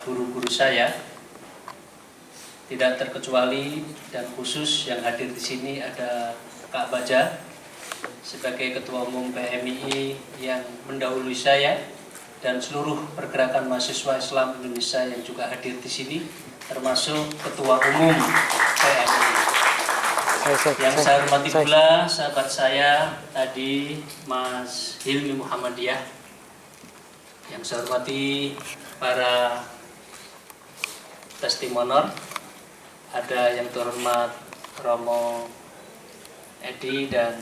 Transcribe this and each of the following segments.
guru-guru saya, tidak terkecuali dan khusus yang hadir di sini ada Kak Baja sebagai Ketua Umum PMII yang mendahului saya dan seluruh pergerakan mahasiswa Islam Indonesia yang juga hadir di sini, termasuk Ketua Umum PMII. Yang saya hormati pula sahabat saya tadi Mas Hilmi Muhammadiyah. Yang saya hormati para testimonor, ada yang terhormat Romo Edi dan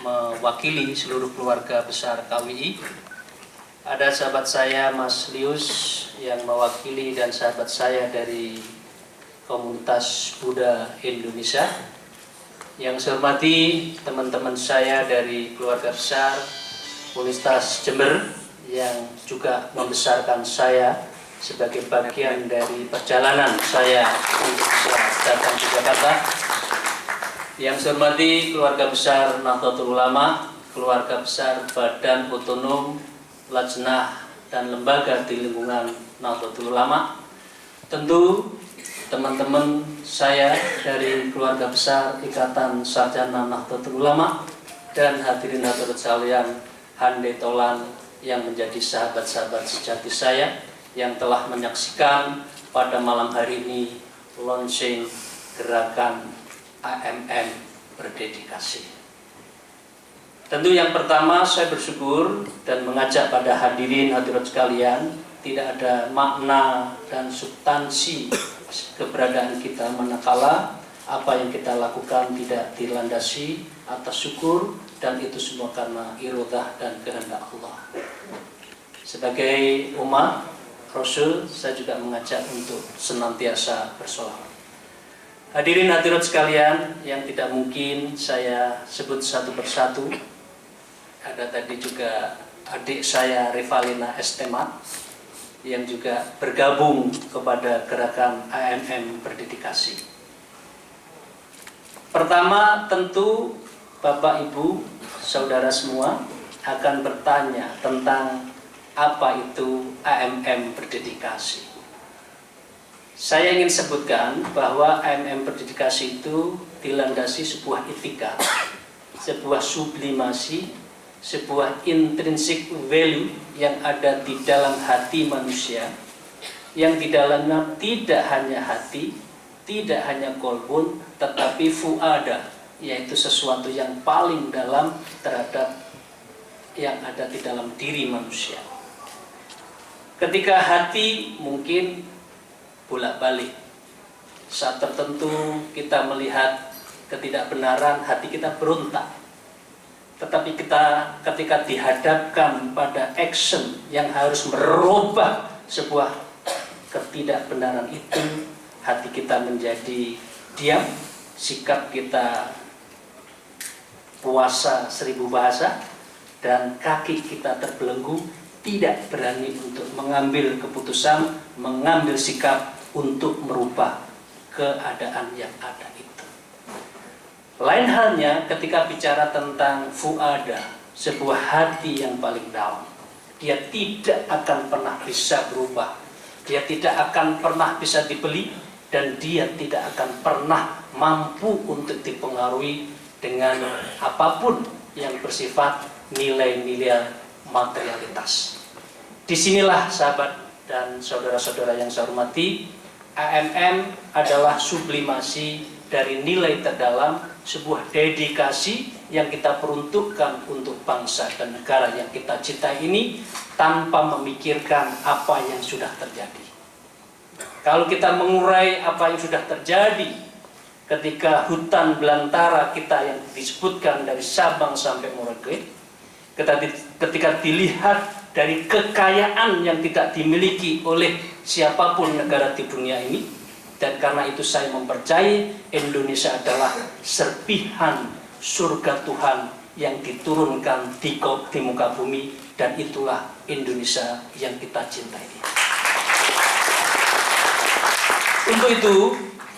mewakili seluruh keluarga besar KWI. Ada sahabat saya Mas Lius yang mewakili dan sahabat saya dari komunitas Buddha Indonesia. Yang saya hormati teman-teman saya dari keluarga besar Universitas Jember yang juga membesarkan saya sebagai bagian dari perjalanan saya untuk bisa datang ke Jakarta. Yang saya hormati keluarga besar Nahdlatul Ulama, keluarga besar Badan Otonom, Lajnah dan lembaga di lingkungan Nahdlatul Ulama. Tentu teman-teman saya dari keluarga besar Ikatan Sarjana Nahdlatul Ulama dan hadirin hadirat sekalian Handai Tolan yang menjadi sahabat-sahabat sejati saya yang telah menyaksikan pada malam hari ini launching gerakan AMM Berdedikasi. Tentu yang pertama saya bersyukur dan mengajak pada hadirin hadirat sekalian, tidak ada makna dan substansi keberadaan kita manakala apa yang kita lakukan tidak dilandasi atas syukur, dan itu semua karena irodah dan kehendak Allah. Sebagai umat Rasul, saya juga mengajak untuk senantiasa bersolawat. Hadirin hadirat sekalian yang tidak mungkin saya sebut satu persatu. Ada tadi juga adik saya Rivalina Estemat yang juga bergabung kepada gerakan AMM Berdedikasi. Pertama, tentu Bapak Ibu, saudara semua akan bertanya tentang apa itu AMM Berdedikasi. Saya ingin sebutkan bahwa AMM Berdedikasi itu dilandasi sebuah etika, sebuah sublimasi, sebuah intrinsic value yang ada di dalam hati manusia, yang di dalamnya tidak hanya hati, tidak hanya kolbun, tetapi fuada, yaitu sesuatu yang paling dalam terhadap yang ada di dalam diri manusia. Ketika hati mungkin bolak-balik, saat tertentu kita melihat ketidakbenaran, hati kita berontak. Tetapi kita ketika dihadapkan pada action yang harus merubah sebuah ketidakbenaran itu, hati kita menjadi diam, sikap kita puasa 1000 bahasa, dan kaki kita terbelenggu, tidak berani untuk mengambil keputusan, mengambil sikap untuk merubah keadaan yang ada itu. Lain halnya ketika bicara tentang fuada, sebuah hati yang paling dalam. Dia tidak akan pernah bisa berubah. Dia tidak akan pernah bisa dibeli, dan dia tidak akan pernah mampu untuk dipengaruhi dengan apapun yang bersifat nilai-nilai materialitas. Disinilah sahabat dan saudara-saudara yang saya hormati, AMM adalah sublimasi dari nilai terdalam, sebuah dedikasi yang kita peruntukkan untuk bangsa dan negara yang kita cintai ini tanpa memikirkan apa yang sudah terjadi. Kalau kita mengurai apa yang sudah terjadi ketika hutan belantara kita yang disebutkan dari Sabang sampai Merauke, ketika dilihat dari kekayaan yang tidak dimiliki oleh siapapun negara di dunia ini, dan karena itu saya mempercayai Indonesia adalah serpihan surga Tuhan yang diturunkan di muka bumi, dan itulah Indonesia yang kita cintai. Untuk itu,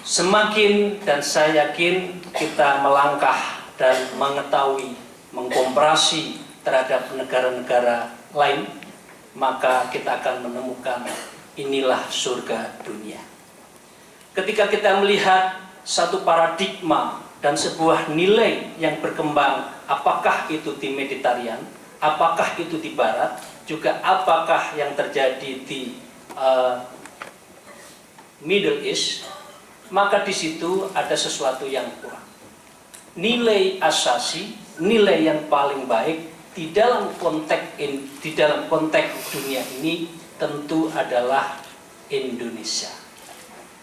semakin dan saya yakin kita melangkah dan mengetahui, mengkomparasi terhadap negara-negara lain, maka kita akan menemukan inilah surga dunia. Ketika kita melihat satu paradigma dan sebuah nilai yang berkembang, apakah itu di Mediterranean, apakah itu di Barat, juga apakah yang terjadi di Middle East, maka di situ ada sesuatu yang kurang. Nilai asasi, nilai yang paling baik di dalam konteks dunia ini tentu adalah Indonesia.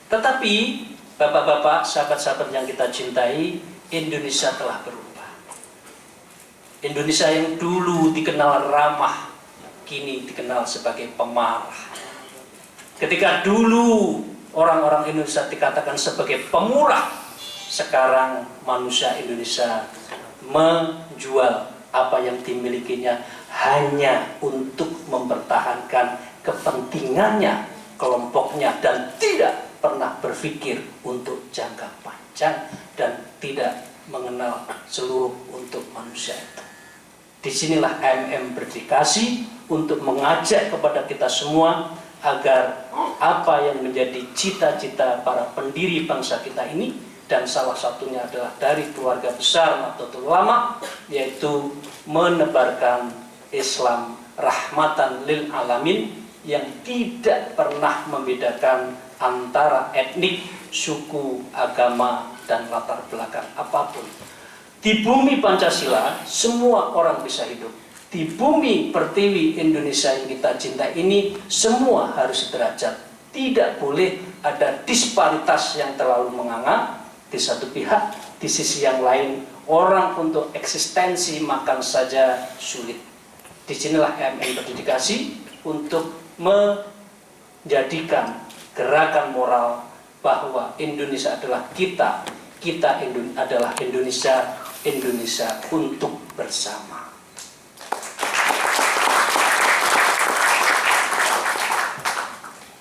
Tetapi Bapak-bapak, sahabat-sahabat yang kita cintai, Indonesia telah berubah. Indonesia yang dulu dikenal ramah, kini dikenal sebagai pemarah. Ketika dulu orang-orang Indonesia dikatakan sebagai pemurah, sekarang manusia Indonesia menjual apa yang dimilikinya hanya untuk mempertahankan kepentingannya, kelompoknya, dan tidak pernah berpikir untuk jangka panjang dan tidak mengenal seluruh untuk manusia itu. Disinilah AMM berdedikasi untuk mengajak kepada kita semua agar apa yang menjadi cita-cita para pendiri bangsa kita ini, dan salah satunya adalah dari keluarga besar Nahdlatul Ulama, yaitu menebarkan Islam rahmatan lil alamin yang tidak pernah membedakan antara etnik, suku, agama, dan latar belakang apapun. Di bumi Pancasila, semua orang bisa hidup. Di bumi pertiwi Indonesia yang kita cintai ini, semua harus sederajat. Tidak boleh ada disparitas yang terlalu menganga di satu pihak, di sisi yang lain, orang untuk eksistensi makan saja sulit. Disinilah AMM berdedikasi untuk menjadikan gerakan moral bahwa Indonesia adalah kita adalah Indonesia untuk bersama.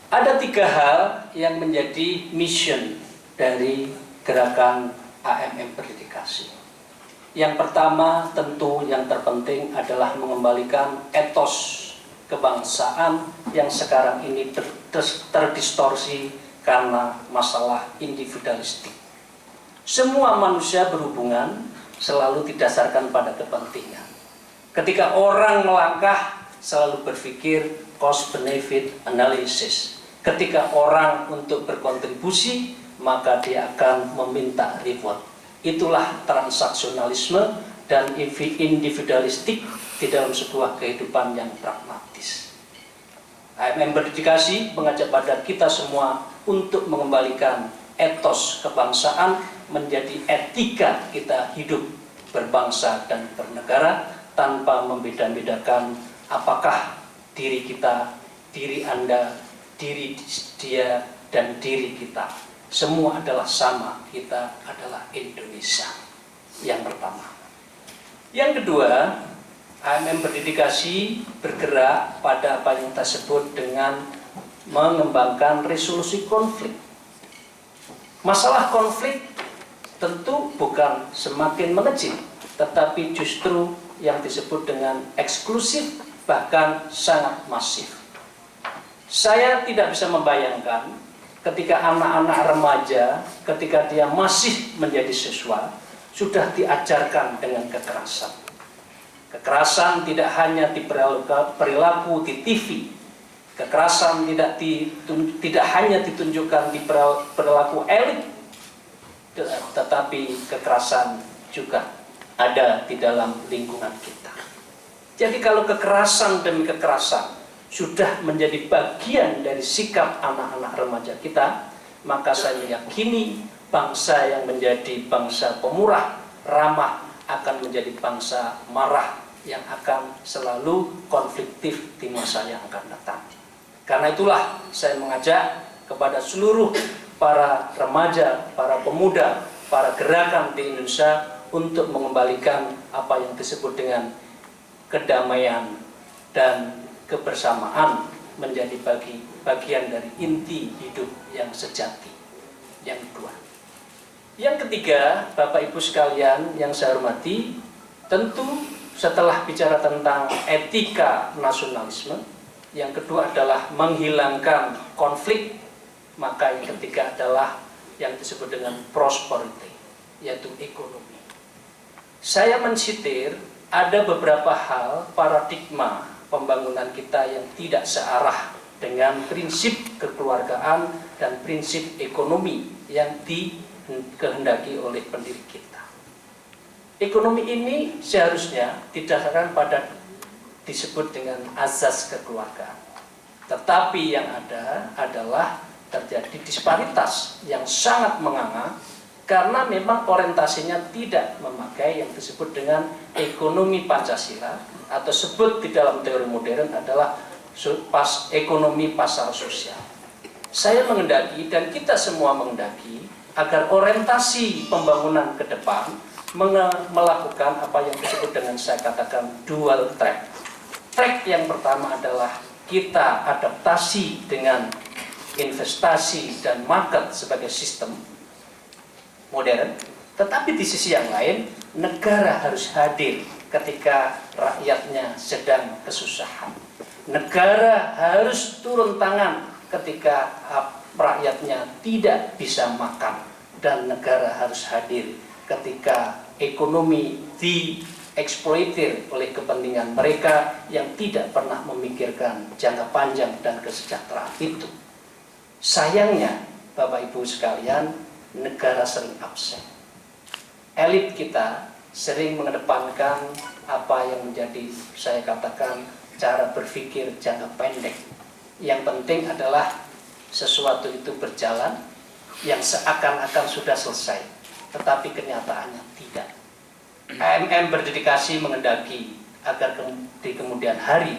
Ada 3 hal yang menjadi mission dari gerakan AMM berdedikasi. Yang pertama, tentu yang terpenting adalah mengembalikan etos kebangsaan yang sekarang ini terdistorsi karena masalah individualistik. Semua manusia berhubungan selalu didasarkan pada kepentingan. Ketika orang melangkah, selalu berpikir cost benefit analysis. Ketika orang untuk berkontribusi, maka dia akan meminta reward. Itulah transaksionalisme dan individualistik di dalam sebuah kehidupan yang pragmatis. AMM berdedikasi mengajak pada kita semua untuk mengembalikan etos kebangsaan menjadi etika kita hidup berbangsa dan bernegara tanpa membeda-bedakan apakah diri kita, diri Anda, diri dia, dan diri kita. Semua adalah sama, kita adalah Indonesia. Yang pertama. Yang kedua, AMM berdedikasi bergerak pada apa yang kita sebut dengan mengembangkan resolusi konflik. Masalah konflik tentu bukan semakin mengecil, tetapi justru yang disebut dengan eksklusif, bahkan sangat masif. Saya tidak bisa membayangkan ketika anak-anak remaja, ketika dia masih menjadi siswa, sudah diajarkan dengan kekerasan. Kekerasan tidak hanya di perilaku di TV, kekerasan tidak hanya ditunjukkan di perilaku elit, tetapi kekerasan juga ada di dalam lingkungan kita. Jadi kalau kekerasan demi kekerasan sudah menjadi bagian dari sikap anak-anak remaja kita, maka saya meyakini bangsa yang menjadi bangsa pemurah, ramah, akan menjadi bangsa marah yang akan selalu konfliktif di masa yang akan datang. Karena itulah saya mengajak kepada seluruh para remaja, para pemuda, para gerakan di Indonesia untuk mengembalikan apa yang disebut dengan kedamaian dan kebersamaan menjadi bagian dari inti hidup yang sejati. Yang kedua. Yang ketiga, Bapak Ibu sekalian yang saya hormati, tentu setelah bicara tentang etika nasionalisme, yang kedua adalah menghilangkan konflik, maka yang ketiga adalah yang disebut dengan prosperity, yaitu ekonomi. Saya mensitir ada beberapa hal paradigma pembangunan kita yang tidak searah dengan prinsip kekeluargaan dan prinsip ekonomi yang dikehendaki oleh pendiri kita. Ekonomi ini seharusnya didasarkan pada disebut dengan azas kekeluargaan. Tetapi yang ada adalah terjadi disparitas yang sangat menganga karena memang orientasinya tidak memakai yang disebut dengan ekonomi Pancasila, atau sebut di dalam teori modern adalah ekonomi pasar sosial. Saya mengendaki dan kita semua mengendaki agar orientasi pembangunan ke depan melakukan apa yang disebut dengan saya katakan dual track. Track yang pertama adalah kita adaptasi dengan investasi dan market sebagai sistem modern, tetapi di sisi yang lain negara harus hadir ketika rakyatnya sedang kesusahan. Negara harus turun tangan ketika rakyatnya tidak bisa makan, dan negara harus hadir ketika ekonomi dieksploitir oleh kepentingan mereka yang tidak pernah memikirkan jangka panjang dan kesejahteraan itu. Sayangnya, Bapak Ibu sekalian, negara sering absen. Elit kita sering mengedepankan apa yang menjadi, saya katakan, cara berpikir jangka pendek. Yang penting adalah sesuatu itu berjalan yang seakan-akan sudah selesai, tetapi kenyataannya tidak. AMM berdedikasi mengendaki agar di kemudian hari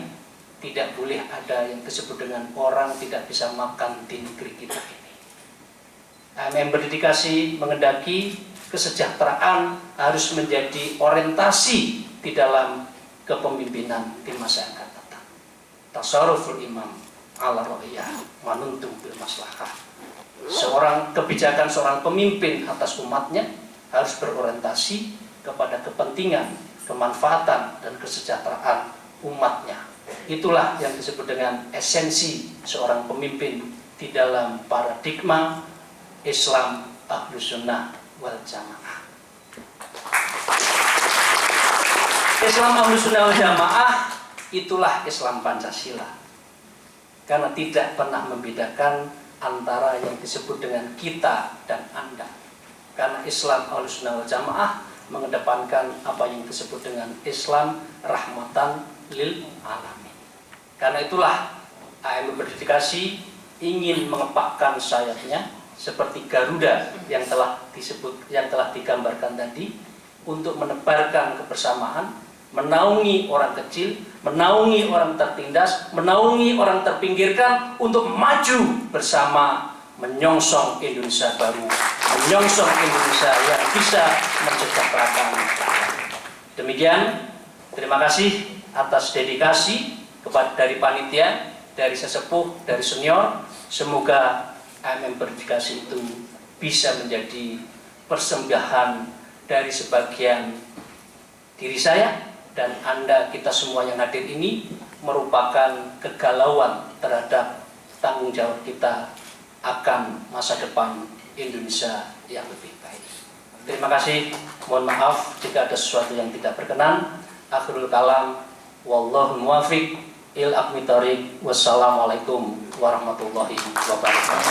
tidak boleh ada yang disebut dengan orang tidak bisa makan di negeri kita ini. AMM berdedikasi mengendaki kesejahteraan harus menjadi orientasi di dalam kepemimpinan di masa yang akan datang. Tasarruful imam ala ra'iyah manuntum bil maslahah. Seorang kebijakan seorang pemimpin atas umatnya harus berorientasi kepada kepentingan, kemanfaatan, dan kesejahteraan umatnya. Itulah yang disebut dengan esensi seorang pemimpin di dalam paradigma Islam Ahlus Sunnah wal Jamaah. Islam Ahlus Sunnah wal Jamaah itulah Islam Pancasila, karena tidak pernah membedakan antara yang disebut dengan kita dan Anda. Karena Islam Ahlus Sunnah wal Jamaah mengedepankan apa yang disebut dengan Islam rahmatan lil alamin. Karena itulah AMM berdedikasi ingin mengepakkan sayapnya seperti Garuda yang telah digambarkan tadi, untuk menebarkan kebersamaan, menaungi orang kecil, menaungi orang tertindas, menaungi orang terpinggirkan untuk maju bersama menyongsong Indonesia baru, menyongsong Indonesia yang bisa mensejahterakan rakyat. Demikian, terima kasih atas dedikasi dari panitia, dari sesepuh, dari senior. Semoga AMM berdedikasi itu bisa menjadi persembahan dari sebagian diri saya dan Anda, kita semua yang hadir ini, merupakan kegalauan terhadap tanggung jawab kita akan masa depan Indonesia yang lebih baik. Terima kasih, mohon maaf jika ada sesuatu yang tidak berkenan. Akhirul kalam, wallahu muwafiq il aqwamit thoriq. Wassalamualaikum warahmatullahi wabarakatuh.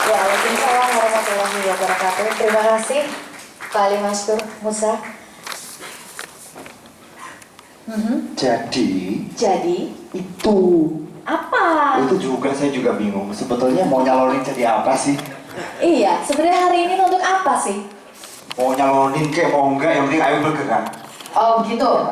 Waalaikumsalam warahmatullahi wabarakatuh. Terima kasih Pak Ali Mastur Musa. Jadi itu apa? itu juga saya juga bingung. Sebetulnya mau nyalonin jadi apa sih? Iya, sebenarnya hari ini untuk apa sih? Mau nyalonin kayak mau enggak, yang penting ayo bergerak. Oh gitu.